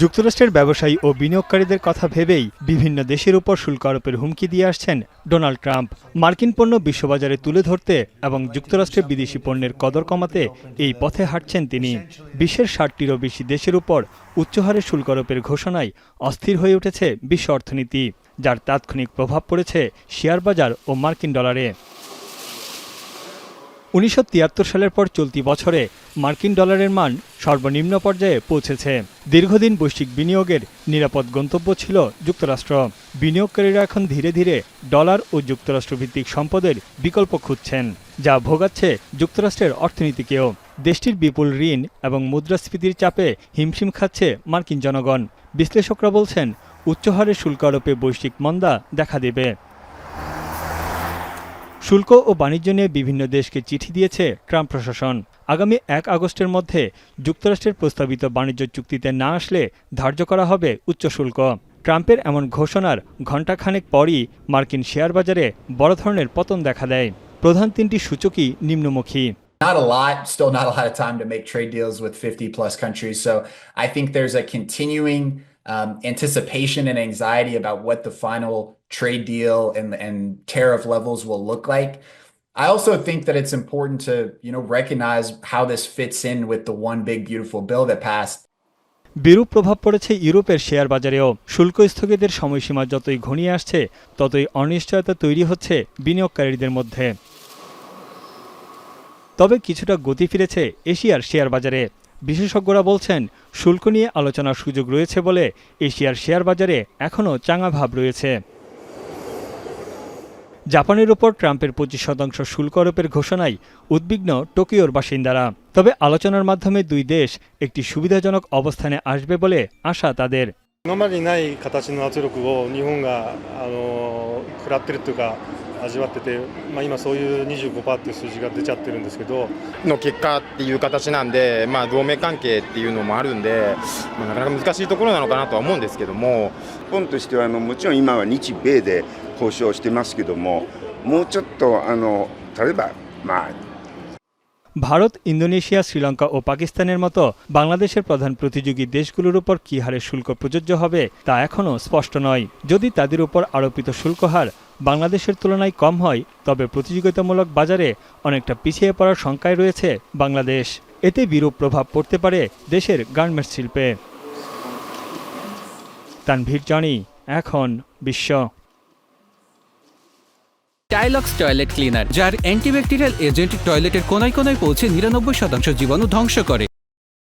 যুক্তরাষ্ট্রের ব্যবসায়ী ও বিনিয়োগকারীদের কথা ভেবেই বিভিন্ন দেশের উপর শুল্ক আরোপের হুমকি দিয়ে আসছেন ডোনাল্ড ট্রাম্প। মার্কিন পণ্য বিশ্ববাজারে তুলে ধরতে এবং যুক্তরাষ্ট্রে বিদেশি পণ্যের কদর কমাতে এই পথে হাঁটছেন তিনি। বিশ্বের ৬০টিরও বেশি দেশের উপর উচ্চহারে শুল্ক আরোপের ঘোষণায় অস্থির হয়ে উঠেছে বিশ্ব অর্থনীতি, যার তাৎক্ষণিক প্রভাব পড়েছে শেয়ার বাজার ও মার্কিন ডলারে। ১৯৭৩ সালের পর চলতি বছরে মার্কিন ডলারের মান সর্বনিম্ন পর্যায়ে পৌঁছেছে। দীর্ঘদিন বৈশ্বিক বিনিয়োগের নিরাপদ গন্তব্য ছিল যুক্তরাষ্ট্র। বিনিয়োগকারীরা এখন ধীরে ধীরে ডলার ও যুক্তরাষ্ট্রভিত্তিক সম্পদের বিকল্প খুঁজছেন, যা ভোগাচ্ছে যুক্তরাষ্ট্রের অর্থনীতিকেও। দেশটির বিপুল ঋণ এবং মুদ্রাস্ফীতির চাপে হিমশিম খাচ্ছে মার্কিন জনগণ। বিশ্লেষকরা বলছেন, উচ্চহারে শুল্ক আরোপে বৈশ্বিক মন্দা দেখা দেবে। শুল্ক ও বাণিজ্য নিয়ে বিভিন্ন দেশকে চিঠি দিয়েছে ট্রাম্প প্রশাসন। আগামী ১ আগস্টের মধ্যে যুক্তরাষ্ট্রের প্রস্তাবিত বাণিজ্য চুক্তিতে না আসলে ধার্য করা হবে উচ্চ শুল্ক। ট্রাম্পের এমন ঘোষণার ঘণ্টাখানেক পরই মার্কিন শেয়ার বাজারে বড় ধরনের পতন দেখা দেয়। প্রধান তিনটি সূচকই নিম্নমুখী। Still not a lot of time to make trade deals with 50 plus countries. So I think there's a continuing anticipation and anxiety about what the final trade deal and tariff levels will look like. I also think that it's important to, recognize how this fits in with the one big beautiful bill that passed. বিরূপ প্রভাব পড়েছে ইউরোপের share বাজারেও। শুল্ক স্থগিতের সময়সীমা যতই ঘনিয়ে আসছে, ততই অনিশ্চয়তা তৈরি হচ্ছে বিনিয়োগকারীদের মধ্যে। তবে কিছুটা গতি ফিরেছে এশিয়ার শেয়ার বাজারে। বিশেষজ্ঞরা বলছেন, শুল্ক নিয়ে আলোচনার সুযোগ রয়েছে বলে এশিয়ার শেয়ার বাজারে এখনও চাঙা ভাব রয়েছে। জাপানের উপর ট্রাম্পের ২৫% শুল্ক আরোপের ঘোষণায় উদ্বিগ্ন টোকিওর বাসিন্দারা। তবে আলোচনার মাধ্যমে দুই দেশ একটি সুবিধাজনক অবস্থানে আসবে বলে আশা তাদের। 今までにない形の圧力を日本が食らってるというか味わってて、今そういう 25% っていう数字が出ちゃってるんですけどの結果っていう形なんで、同盟関係っていうのもあるんで、なかなか難しいところなのかなとは思うんですけども、日本としてはもちろん今は日米で交渉してますけども、もうちょっと例えばভারত, ইন্দোনেশিয়া, শ্রীলঙ্কা ও পাকিস্তানের মতো বাংলাদেশের প্রধান প্রতিযোগী দেশগুলোর উপর কী হারে শুল্ক প্রযোজ্য হবে তা এখনও স্পষ্ট নয়। যদি তাদের উপর আরোপিত শুল্ক হার বাংলাদেশের তুলনায় কম হয়, তবে প্রতিযোগিতামূলক বাজারে অনেকটা পিছিয়ে পড়ার শঙ্কায় রয়েছে বাংলাদেশ। এতে বিরূপ প্রভাব পড়তে পারে দেশের গার্মেন্টস শিল্পে। তানভীর জনি, এখন বিশ্ব। টাইলক্স টয়লেট ক্লিনার, যার অ্যান্টিব্যাকটেরিয়াল এজেন্ট টয়লেটের কোনায় কোনায় পৌঁছে ৯৯% জীবাণু ধ্বংস করে।